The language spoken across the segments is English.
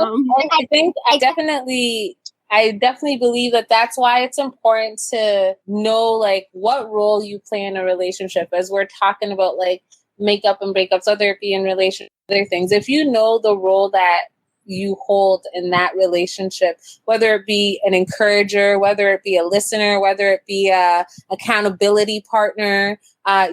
And I definitely believe that that's why it's important to know like what role you play in a relationship, as we're talking about like makeup and breakups, whether it be in relation other things. If you know the role that you hold in that relationship, whether it be an encourager, whether it be a listener, whether it be a accountability partner,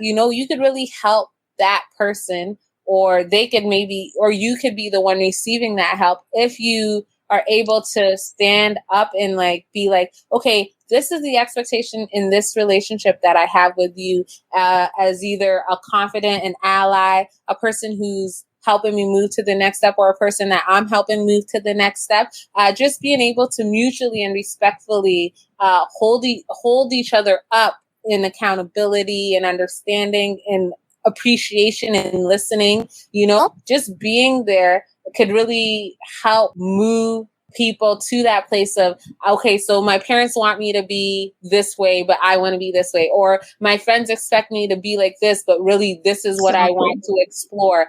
you could really help that person, or they could maybe, or you could be the one receiving that help if you are able to stand up and like be like, okay, this is the expectation in this relationship that I have with you, as either a confident, an ally, a person who's helping me move to the next step, or a person that I'm helping move to the next step. Just being able to mutually and respectfully hold each other up in accountability and understanding and appreciation and listening, just being there could really help move people to that place of, okay, so my parents want me to be this way, but I want to be this way. Or my friends expect me to be like this, but really this is what I want to explore.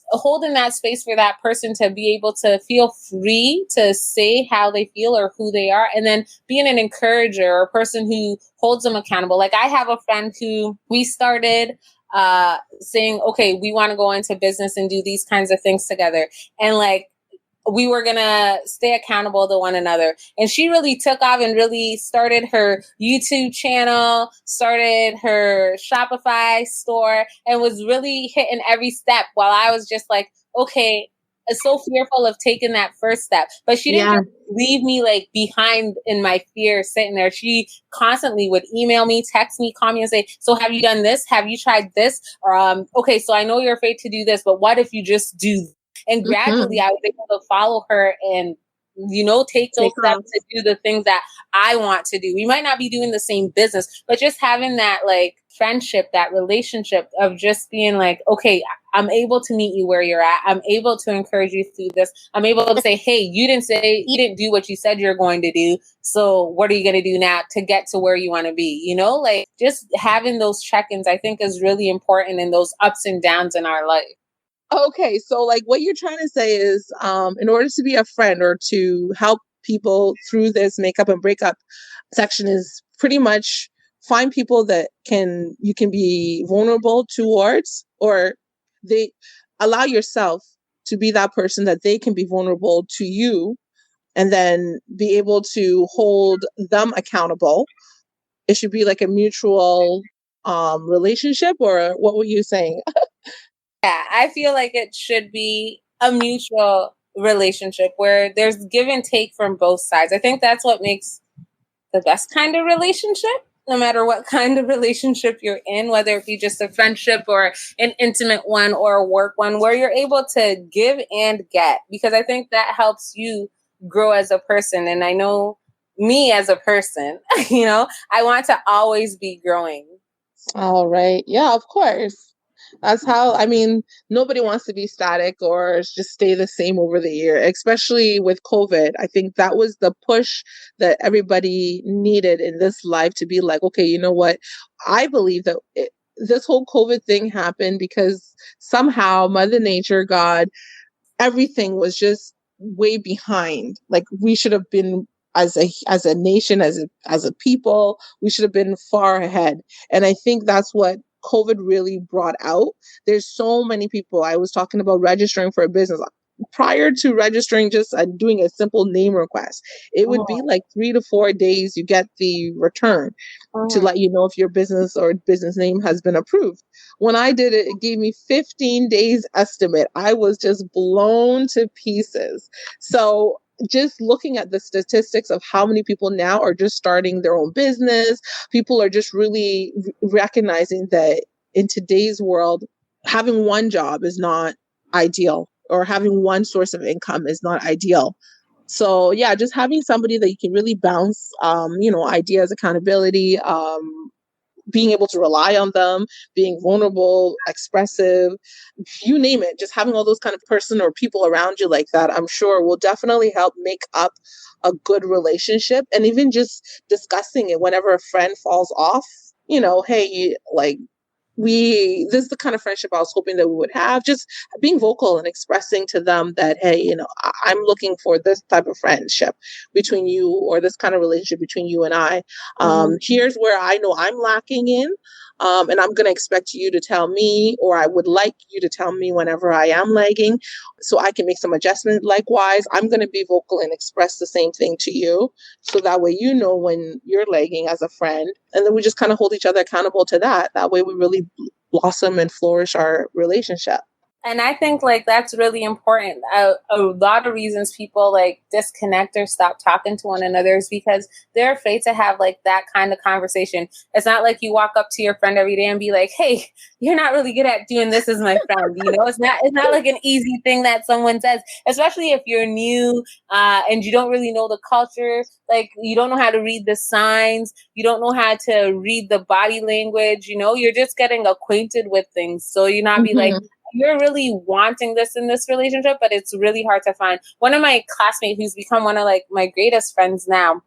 Holding that space for that person to be able to feel free to say how they feel or who they are. And then being an encourager or a person who holds them accountable. Like I have a friend who we started saying, okay, we want to go into business and do these kinds of things together. And like, we were going to stay accountable to one another. And she really took off and really started her YouTube channel, started her Shopify store, and was really hitting every step, while I was just like, okay, so fearful of taking that first step. But she didn't just leave me like behind in my fear sitting there. She constantly would email me, text me, call me and say, so have you done this? Have you tried this? Or, okay, so I know you're afraid to do this, but what if you just do? And gradually I was able to follow her and, take those steps to do the things that I want to do. We might not be doing the same business, but just having that like friendship, that relationship of just being like, okay, I'm able to meet you where you're at. I'm able to encourage you through this. I'm able to say, hey, you didn't do what you said you're going to do. So what are you going to do now to get to where you want to be? Like just having those check-ins, I think is really important in those ups and downs in our life. Okay, so like what you're trying to say is, in order to be a friend or to help people through this makeup and breakup section, is pretty much find people that you can be vulnerable towards, or they allow yourself to be that person that they can be vulnerable to you, and then be able to hold them accountable. It should be like a mutual relationship, or what were you saying? Yeah, I feel like it should be a mutual relationship where there's give and take from both sides. I think that's what makes the best kind of relationship, no matter what kind of relationship you're in, whether it be just a friendship or an intimate one or a work one, where you're able to give and get, because I think that helps you grow as a person. And I know me as a person, I want to always be growing. All right. Yeah, of course. That's how, nobody wants to be static or just stay the same over the year, especially with COVID. I think that was the push that everybody needed in this life, to be like, okay, you know what? I believe that this whole COVID thing happened because somehow Mother Nature, God, everything was just way behind. Like we should have been, as a nation, as a people, we should have been far ahead. And I think that's what COVID really brought out. There's so many people. I was talking about registering for a business. Prior to registering, just doing a simple name request, it would be like 3 to 4 days you get the return to let you know if your business or business name has been approved. When I did it, it gave me 15 days estimate. I was just blown to pieces. So just looking at the statistics of how many people now are just starting their own business, people are just really recognizing that in today's world, having one job is not ideal, or having one source of income is not ideal. So yeah, just having somebody that you can really bounce, ideas, accountability, being able to rely on them, being vulnerable, expressive, you name it, just having all those kind of person or people around you like that, I'm sure will definitely help make up a good relationship. And even just discussing it whenever a friend falls off, hey, this is the kind of friendship I was hoping that we would have. Just being vocal and expressing to them that, hey, I'm looking for this type of friendship between you, or this kind of relationship between you and I. Here's where I know I'm lacking in. And I'm going to expect you to tell me, or I would like you to tell me whenever I am lagging, so I can make some adjustment. Likewise, I'm going to be vocal and express the same thing to you, so that way when you're lagging as a friend, and then we just kind of hold each other accountable to that. That way we really blossom and flourish our relationship. And I think that's really important. A lot of reasons people disconnect or stop talking to one another is because they're afraid to have that kind of conversation. It's not like you walk up to your friend every day and be like, "Hey, you're not really good at doing this as my friend." It's not like an easy thing that someone says, especially if you're new and you don't really know the culture. You don't know how to read the signs. You don't know how to read the body language. You're just getting acquainted with things. So you're not be like, you're really wanting this in this relationship, but it's really hard to find. One of my classmates, who's become one of my greatest friends now,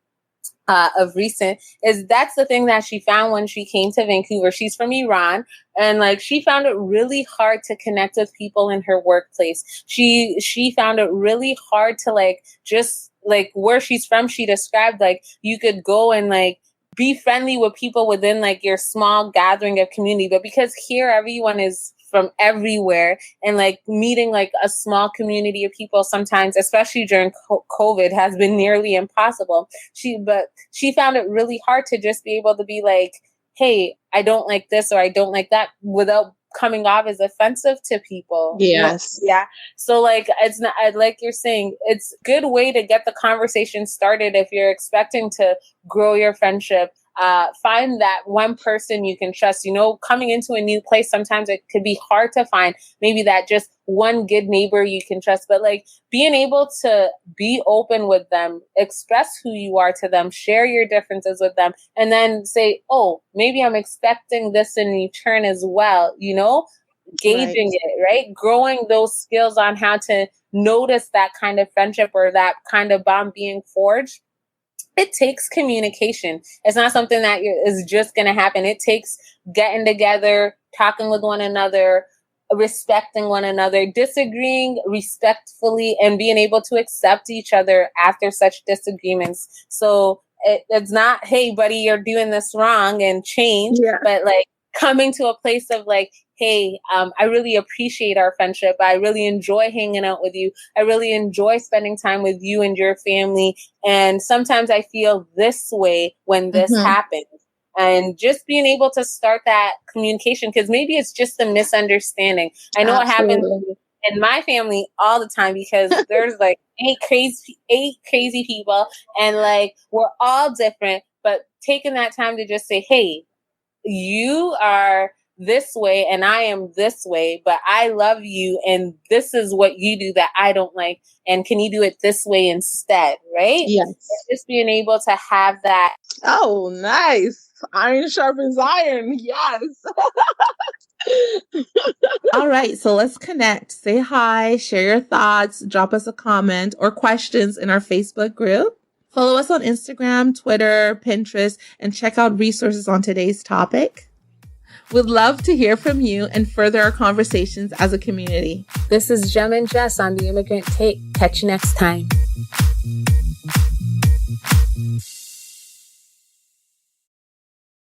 of recent, that's the thing that she found when she came to Vancouver. She's from Iran, and she found it really hard to connect with people in her workplace. She found it really hard to just where she's from. She described you could go and be friendly with people within your small gathering of community, but because here everyone is from everywhere, and meeting a small community of people sometimes, especially during COVID, has been nearly impossible. She found it really hard to just be able to be hey, I don't like this or I don't like that, without coming off as offensive to people. Yes. Yeah. So it's not, like you're saying, it's a good way to get the conversation started if you're expecting to grow your friendship. Find that one person you can trust. Coming into a new place, sometimes it could be hard to find maybe that just one good neighbor you can trust, but being able to be open with them, express who you are to them, share your differences with them, and then say, oh, maybe I'm expecting this in return as well, gauging it, right? Growing those skills on how to notice that kind of friendship or that kind of bond being forged. It takes communication. It's not something that is just going to happen. It takes getting together, talking with one another, respecting one another, disagreeing respectfully, and being able to accept each other after such disagreements. So it's not, hey, buddy, you're doing this wrong, and change, but coming to a place of hey, I really appreciate our friendship. I really enjoy hanging out with you. I really enjoy spending time with you and your family. And sometimes I feel this way when this happens. And just being able to start that communication, because maybe it's just a misunderstanding. I know it happens in my family all the time, because there's eight crazy people, and we're all different. But taking that time to just say, hey, you are this way and I am this way, but I love you, and this is what you do that I don't like, and can you do it this way instead, right? Yes. And just being able to have that. Oh, nice. Iron sharpens iron. Yes. All right, so let's connect. Say hi, share your thoughts, drop us a comment or questions in our Facebook group. Follow us on Instagram, Twitter, Pinterest, and check out resources on today's topic. We'd love to hear from you and further our conversations as a community. This is Jem and Jess on The Immigrant Take. Catch you next time.